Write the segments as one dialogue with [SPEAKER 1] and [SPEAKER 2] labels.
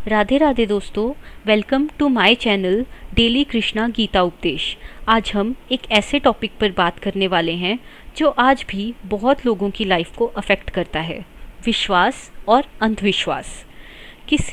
[SPEAKER 1] राधे राधे दोस्तों, welcome to my channel daily Krishna Gita उपदेश। आज हम एक ऐसे टॉपिक पर बात करने वाले हैं जो आज भी बहुत लोगों की लाइफ को अफेक्ट करता है, विश्वास और अंधविश्वास। किस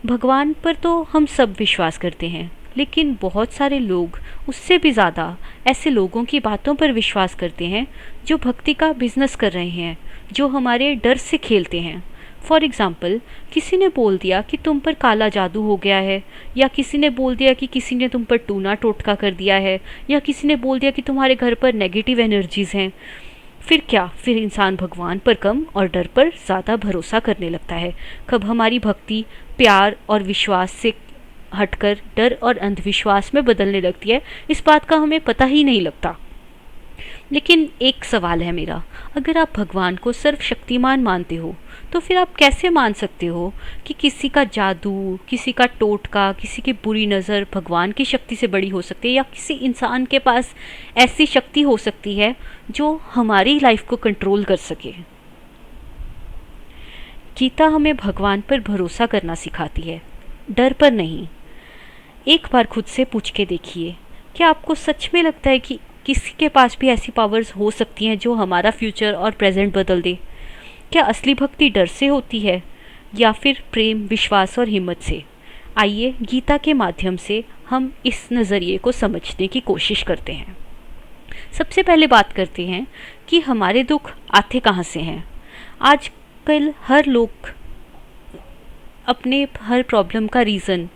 [SPEAKER 1] भगवान पर तो हम सब विश्वास करते हैं, लेकिन बहुत सारे लोग उससे भी ज़्यादा ऐसे लोगों की बातों पर विश्वास करते हैं जो भक्ति का बिजनेस कर रहे हैं, जो हमारे डर से खेलते हैं। फॉर एग्ज़ाम्पल, किसी ने बोल दिया कि तुम पर काला जादू हो गया है, या किसी ने बोल दिया कि किसी ने तुम पर टूना टोटका कर दिया है, या किसी ने बोल दिया कि तुम्हारे घर पर नेगेटिव एनर्जीज़ हैं। फिर क्या, फिर इंसान भगवान पर कम और डर पर ज़्यादा भरोसा करने लगता है। कब हमारी भक्ति प्यार और विश्वास से हटकर डर और अंधविश्वास में बदलने लगती है, इस बात का हमें पता ही नहीं लगता। लेकिन एक सवाल है मेरा, अगर आप भगवान को सर्वशक्तिमान मानते हो तो फिर आप कैसे मान सकते हो कि किसी का जादू, किसी का टोटका, किसी की बुरी नज़र भगवान की शक्ति से बड़ी हो सकती है, या किसी इंसान के पास ऐसी शक्ति हो सकती है जो हमारी लाइफ को कंट्रोल कर सके। गीता हमें भगवान पर भरोसा करना सिखाती है, डर पर नहीं। एक बार खुद से पूछ के देखिए, क्या आपको सच में लगता है कि किसी के पास भी ऐसी पावर्स हो सकती हैं जो हमारा फ्यूचर और प्रेजेंट बदल दे? क्या असली भक्ति डर से होती है या फिर प्रेम, विश्वास और हिम्मत से? आइए गीता के माध्यम से हम इस नज़रिए को समझने की कोशिश करते हैं। सबसे पहले बात करते हैं कि हमारे दुख आते कहाँ से हैं। आजकल हर लोग अपने हर प्रॉब्लम का रीज़न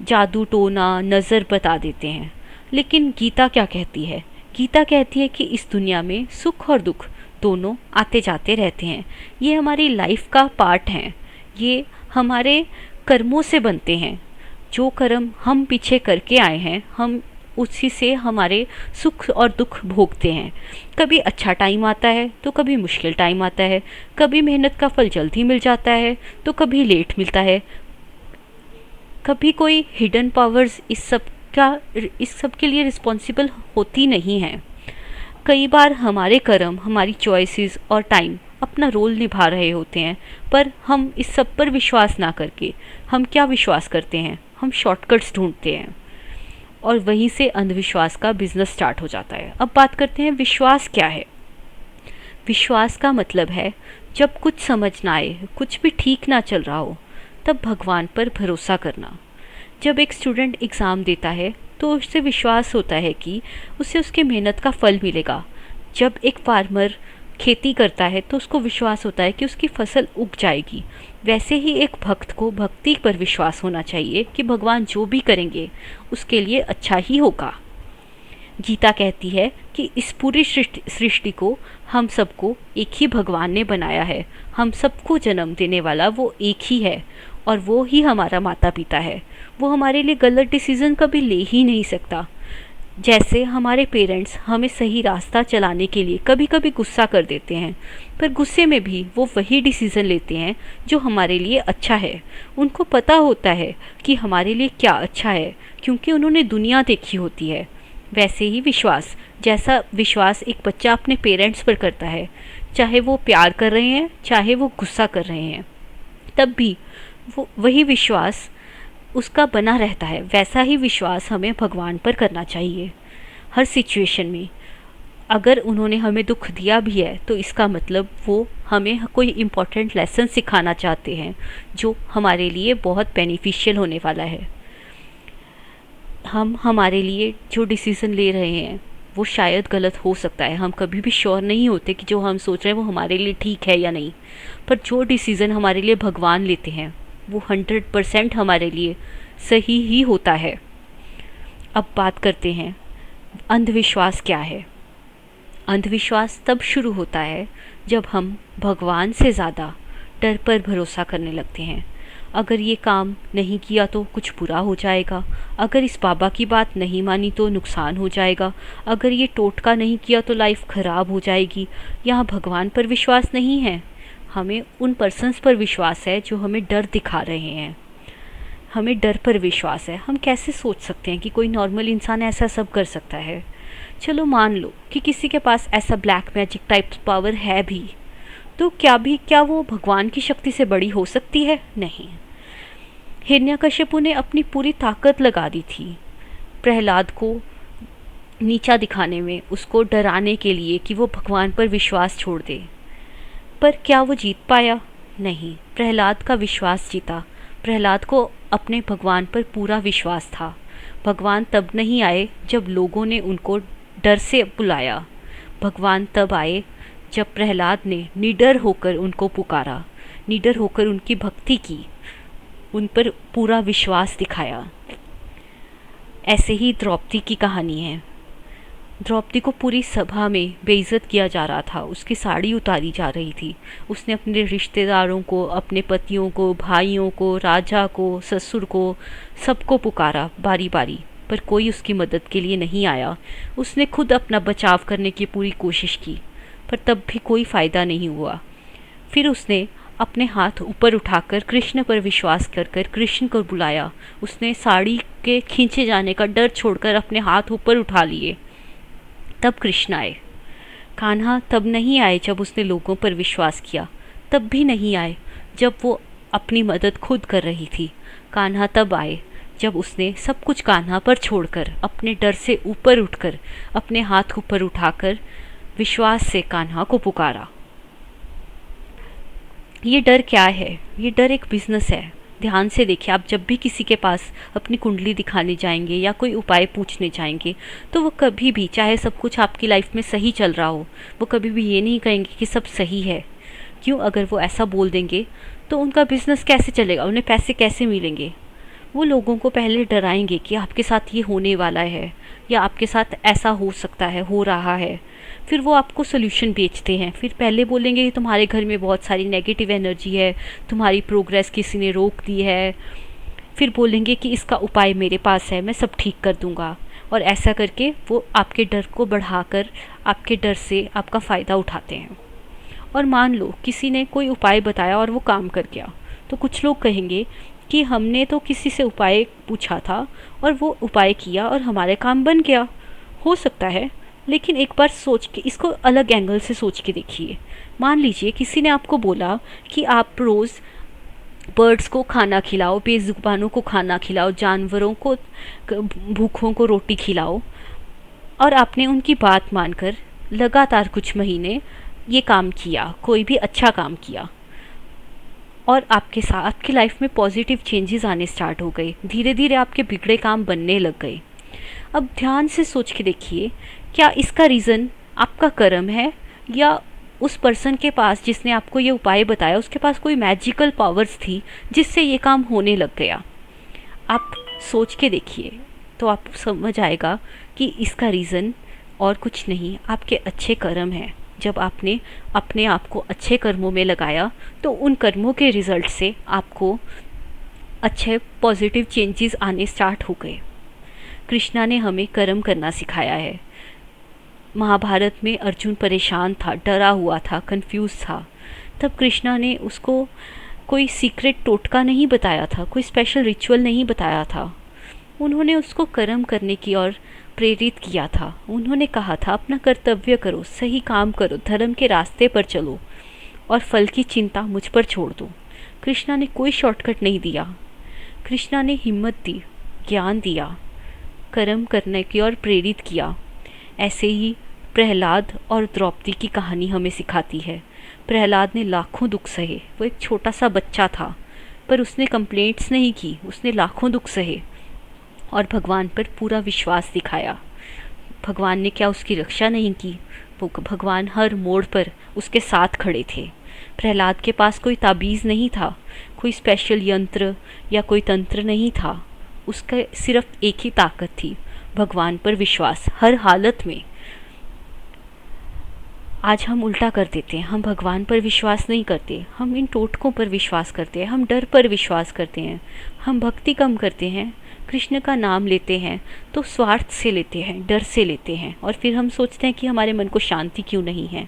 [SPEAKER 1] जादू टोना नज़र बता देते हैं, लेकिन गीता क्या कहती है? गीता कहती है कि इस दुनिया में सुख और दुख दोनों आते जाते रहते हैं। ये हमारी लाइफ का पार्ट हैं, ये हमारे कर्मों से बनते हैं। जो कर्म हम पीछे करके आए हैं, हम उसी से हमारे सुख और दुख भोगते हैं। कभी अच्छा टाइम आता है तो कभी मुश्किल टाइम आता है, कभी मेहनत का फल जल्दी मिल जाता है तो कभी लेट मिलता है। कभी कोई हिडन पावर्स इस सब के लिए रिस्पॉन्सिबल होती नहीं हैं। कई बार हमारे कर्म, हमारी चॉइसेस और टाइम अपना रोल निभा रहे होते हैं, पर हम इस सब पर विश्वास ना करके हम क्या विश्वास करते हैं? हम शॉर्टकट्स ढूंढते हैं और वहीं से अंधविश्वास का बिजनेस स्टार्ट हो जाता है। अब बात करते हैं विश्वास क्या है। विश्वास का मतलब है जब कुछ समझ ना आए, कुछ भी ठीक ना चल रहा हो, तब भगवान पर भरोसा करना। जब एक स्टूडेंट एग्ज़ाम देता है तो उससे विश्वास होता है कि उसे उसके मेहनत का फल मिलेगा। जब एक फार्मर खेती करता है तो उसको विश्वास होता है कि उसकी फसल उग जाएगी। वैसे ही एक भक्त को भक्ति पर विश्वास होना चाहिए कि भगवान जो भी करेंगे उसके लिए अच्छा ही होगा। गीता कहती है कि इस पूरी सृष्टि को हम सबको एक ही भगवान ने बनाया है। हम सबको जन्म देने वाला वो एक ही है और वो ही हमारा माता पिता है। वो हमारे लिए गलत डिसीज़न कभी ले ही नहीं सकता। जैसे हमारे पेरेंट्स हमें सही रास्ता चलाने के लिए कभी कभी गुस्सा कर देते हैं, पर गुस्से में भी वो वही डिसीज़न लेते हैं जो हमारे लिए अच्छा है। उनको पता होता है कि हमारे लिए क्या अच्छा है, क्योंकि उन्होंने दुनिया देखी होती है। वैसे ही विश्वास, जैसा विश्वास एक बच्चा अपने पेरेंट्स पर करता है, चाहे वो प्यार कर रहे हैं चाहे वो गुस्सा कर रहे हैं, तब भी वो वही विश्वास उसका बना रहता है। वैसा ही विश्वास हमें भगवान पर करना चाहिए हर सिचुएशन में। अगर उन्होंने हमें दुख दिया भी है तो इसका मतलब वो हमें कोई इम्पोर्टेंट लेसन सिखाना चाहते हैं जो हमारे लिए बहुत बेनिफिशियल होने वाला है। हम हमारे लिए जो डिसीज़न ले रहे हैं वो शायद गलत हो सकता है। हम कभी भी श्योर नहीं होते कि जो हम सोच रहे हैं वो हमारे लिए ठीक है या नहीं, पर जो डिसीज़न हमारे लिए भगवान लेते हैं वो 100% हमारे लिए सही ही होता है। अब बात करते हैं अंधविश्वास क्या है। अंधविश्वास तब शुरू होता है जब हम भगवान से ज़्यादा डर पर भरोसा करने लगते हैं। अगर ये काम नहीं किया तो कुछ बुरा हो जाएगा, अगर इस बाबा की बात नहीं मानी तो नुकसान हो जाएगा, अगर ये टोटका नहीं किया तो लाइफ ख़राब हो जाएगी। यहाँ भगवान पर विश्वास नहीं है, हमें उन पर्सन्स पर विश्वास है जो हमें डर दिखा रहे हैं। हमें डर पर विश्वास है। हम कैसे सोच सकते हैं कि कोई नॉर्मल इंसान ऐसा सब कर सकता है? चलो मान लो कि किसी के पास ऐसा ब्लैक मैजिक टाइप पावर है भी, तो क्या वो भगवान की शक्ति से बड़ी हो सकती है? नहीं। हिरण्यकश्यपु ने अपनी पूरी ताकत लगा दी थी प्रहलाद को नीचा दिखाने में, उसको डराने के लिए कि वो भगवान पर विश्वास छोड़ दे। पर क्या वो जीत पाया? नहीं, प्रहलाद का विश्वास जीता। प्रहलाद को अपने भगवान पर पूरा विश्वास था। भगवान तब नहीं आए जब लोगों ने उनको डर से बुलाया। भगवान तब आए जब प्रहलाद ने निडर होकर उनको पुकारा, निडर होकर उनकी भक्ति की, उन पर पूरा विश्वास दिखाया। ऐसे ही द्रौपदी की कहानी है। द्रौपदी को पूरी सभा में बेइज्जत किया जा रहा था, उसकी साड़ी उतारी जा रही थी। उसने अपने रिश्तेदारों को, अपने पतियों को, भाइयों को, राजा को, ससुर को, सबको पुकारा बारी बारी, पर कोई उसकी मदद के लिए नहीं आया। उसने खुद अपना बचाव करने की पूरी कोशिश की, पर तब भी कोई फ़ायदा नहीं हुआ। फिर उसने अपने हाथ ऊपर उठाकर कृष्ण पर विश्वास कर कर कृष्ण को बुलाया। उसने साड़ी के खींचे जाने का डर छोड़कर अपने हाथ ऊपर उठा लिए। तब कृष्ण आए। कान्हा तब नहीं आए जब उसने लोगों पर विश्वास किया, तब भी नहीं आए जब वो अपनी मदद खुद कर रही थी। कान्हा तब आए जब उसने सब कुछ कान्हा पर छोड़कर, अपने डर से ऊपर उठकर, अपने हाथ ऊपर उठाकर विश्वास से कान्हा को पुकारा। ये डर क्या है? ये डर एक बिजनेस है। ध्यान से देखिए, आप जब भी किसी के पास अपनी कुंडली दिखाने जाएंगे या कोई उपाय पूछने जाएंगे, तो वो कभी भी, चाहे सब कुछ आपकी लाइफ में सही चल रहा हो, वो कभी भी ये नहीं कहेंगे कि सब सही है। क्यों? अगर वो ऐसा बोल देंगे तो उनका बिजनेस कैसे चलेगा, उन्हें पैसे कैसे मिलेंगे? वो लोगों को पहले डराएंगे कि आपके साथ ये होने वाला है या आपके साथ ऐसा हो सकता है, हो रहा है। फिर वो आपको सोल्यूशन बेचते हैं। फिर पहले बोलेंगे कि तुम्हारे घर में बहुत सारी नेगेटिव एनर्जी है, तुम्हारी प्रोग्रेस किसी ने रोक दी है। फिर बोलेंगे कि इसका उपाय मेरे पास है, मैं सब ठीक कर दूंगा। और ऐसा करके वो आपके डर को बढ़ाकर आपके डर से आपका फ़ायदा उठाते हैं। और मान लो किसी ने कोई उपाय बताया और वो काम कर गया, तो कुछ लोग कहेंगे कि हमने तो किसी से उपाय पूछा था और वो उपाय किया और हमारे काम बन गया। हो सकता है, लेकिन एक बार सोच के, इसको अलग एंगल से सोच के देखिए। मान लीजिए किसी ने आपको बोला कि आप रोज़ बर्ड्स को खाना खिलाओ, बेज़ुबानों को खाना खिलाओ, जानवरों को, भूखों को रोटी खिलाओ, और आपने उनकी बात मानकर लगातार कुछ महीने ये काम किया, कोई भी अच्छा काम किया, और आपके साथ आपकी लाइफ में पॉजिटिव चेंजेस आने स्टार्ट हो गए। धीरे धीरे आपके बिगड़े काम बनने लग गए। अब ध्यान से सोच के देखिए, क्या इसका रीज़न आपका कर्म है या उस पर्सन के पास जिसने आपको ये उपाय बताया, उसके पास कोई मैजिकल पावर्स थी जिससे ये काम होने लग गया? आप सोच के देखिए तो आप समझ आएगा कि इसका रीज़न और कुछ नहीं, आपके अच्छे कर्म हैं। जब आपने अपने आप को अच्छे कर्मों में लगाया तो उन कर्मों के रिज़ल्ट से आपको अच्छे पॉजिटिव चेंजेस आने स्टार्ट हो गए। कृष्णा ने हमें कर्म करना सिखाया है। महाभारत में अर्जुन परेशान था, डरा हुआ था, कंफ्यूज था। तब कृष्णा ने उसको कोई सीक्रेट टोटका नहीं बताया था, कोई स्पेशल रिचुअल नहीं बताया था। उन्होंने उसको कर्म करने की ओर प्रेरित किया था। उन्होंने कहा था, अपना कर्तव्य करो, सही काम करो, धर्म के रास्ते पर चलो और फल की चिंता मुझ पर छोड़ दो। कृष्णा ने कोई शॉर्टकट नहीं दिया। कृष्णा ने हिम्मत दी, ज्ञान दिया, कर्म करने की ओर प्रेरित किया। ऐसे ही प्रहलाद और द्रौपदी की कहानी हमें सिखाती है। प्रहलाद ने लाखों दुख सहे। वो एक छोटा सा बच्चा था, पर उसने कंप्लेंट्स नहीं की, उसने लाखों दुख सहे और भगवान पर पूरा विश्वास दिखाया। भगवान ने क्या उसकी रक्षा नहीं की? वो भगवान हर मोड़ पर उसके साथ खड़े थे। प्रहलाद के पास कोई ताबीज़ नहीं था, कोई स्पेशल यंत्र या कोई तंत्र नहीं था। उसका सिर्फ एक ही ताकत थी, भगवान पर विश्वास हर हालत में। आज हम उल्टा कर देते हैं, हम भगवान पर विश्वास नहीं करते, हम इन टोटकों पर विश्वास करते हैं, हम डर पर विश्वास करते हैं, हम भक्ति कम करते हैं, कृष्ण का नाम लेते हैं तो स्वार्थ से लेते हैं, डर से लेते हैं, और फिर हम सोचते हैं कि हमारे मन को शांति क्यों नहीं है।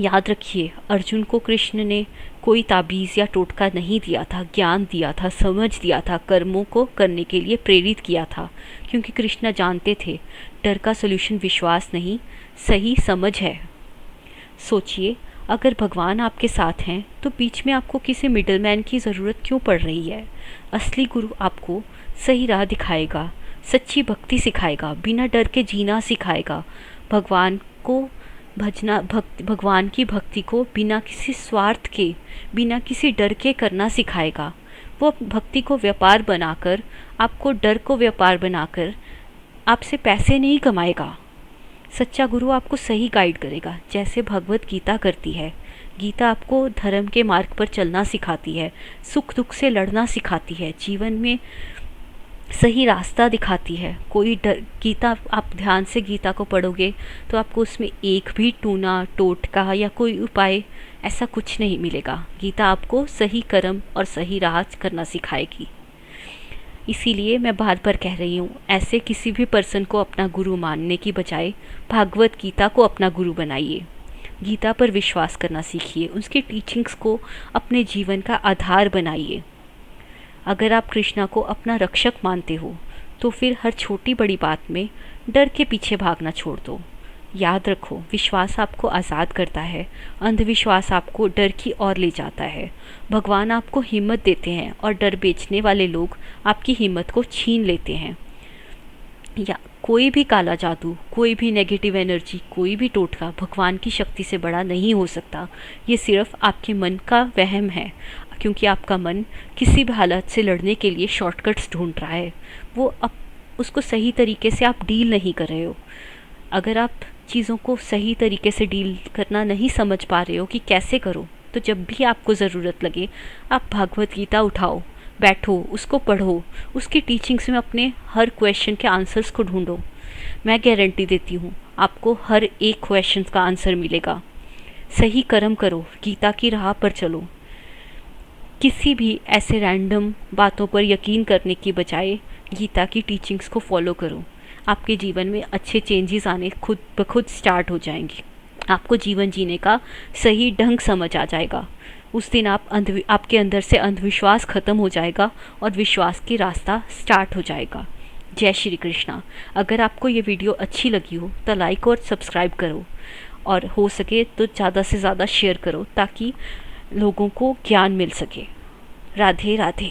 [SPEAKER 1] याद रखिए, अर्जुन को कृष्ण ने कोई ताबीज़ या टोटका नहीं दिया था, ज्ञान दिया था, समझ दिया था, कर्मों को करने के लिए प्रेरित किया था, क्योंकि कृष्ण जानते थे डर का सलूशन विश्वास नहीं, सही समझ है। सोचिए, अगर भगवान आपके साथ हैं तो बीच में आपको किसी मिडलमैन की ज़रूरत क्यों पड़ रही है। असली गुरु आपको सही राह दिखाएगा, सच्ची भक्ति सिखाएगा, बिना डर के जीना सिखाएगा, भगवान को भगवान की भक्ति को बिना किसी स्वार्थ के, बिना किसी डर के करना सिखाएगा। वो भक्ति को व्यापार बनाकर, आपको डर को व्यापार बनाकर आपसे पैसे नहीं कमाएगा। सच्चा गुरु आपको सही गाइड करेगा, जैसे भगवत गीता करती है। गीता आपको धर्म के मार्ग पर चलना सिखाती है, सुख दुख से लड़ना सिखाती है, जीवन में सही रास्ता दिखाती है। कोई डर, गीता आप ध्यान से गीता को पढ़ोगे तो आपको उसमें एक भी टूना टोटका या कोई उपाय ऐसा कुछ नहीं मिलेगा। गीता आपको सही कर्म और सही राह करना सिखाएगी। इसीलिए मैं बार बार कह रही हूँ, ऐसे किसी भी पर्सन को अपना गुरु मानने की बजाय भागवत गीता को अपना गुरु बनाइए। गीता पर विश्वास करना सीखिए, उसकी टीचिंग्स को अपने जीवन का आधार बनाइए। अगर आप कृष्णा को अपना रक्षक मानते हो तो फिर हर छोटी बड़ी बात में डर के पीछे भागना छोड़ दो। याद रखो, विश्वास आपको आज़ाद करता है, अंधविश्वास आपको डर की ओर ले जाता है। भगवान आपको हिम्मत देते हैं और डर बेचने वाले लोग आपकी हिम्मत को छीन लेते हैं। या कोई भी काला जादू, कोई भी नेगेटिव एनर्जी, कोई भी टोटका भगवान की शक्ति से बड़ा नहीं हो सकता। ये सिर्फ आपके मन का वहम है, क्योंकि आपका मन किसी भी हालत से लड़ने के लिए शॉर्टकट्स ढूंढ रहा है। वो अब उसको सही तरीके से आप डील नहीं कर रहे हो। अगर आप चीज़ों को सही तरीके से डील करना नहीं समझ पा रहे हो कि कैसे करो, तो जब भी आपको ज़रूरत लगे आप भागवत गीता उठाओ, बैठो, उसको पढ़ो, उसकी टीचिंग्स में अपने हर क्वेश्चन के आंसर्स को ढूंढो। मैं गारंटी देती हूँ आपको हर एक क्वेश्चन का आंसर मिलेगा। सही कर्म करो, गीता की राह पर चलो। किसी भी ऐसे रैंडम बातों पर यकीन करने की बजाय गीता की टीचिंग्स को फॉलो करो। आपके जीवन में अच्छे चेंजेस आने खुद ब खुद स्टार्ट हो जाएंगे। आपको जीवन जीने का सही ढंग समझ आ जाएगा। उस दिन आपके अंदर से अंधविश्वास ख़त्म हो जाएगा और विश्वास की रास्ता स्टार्ट हो जाएगा। जय श्री कृष्णा। अगर आपको ये वीडियो अच्छी लगी हो तो लाइक और सब्सक्राइब करो, और हो सके तो ज़्यादा से ज़्यादा शेयर करो ताकि लोगों को ज्ञान मिल सके। राधे राधे।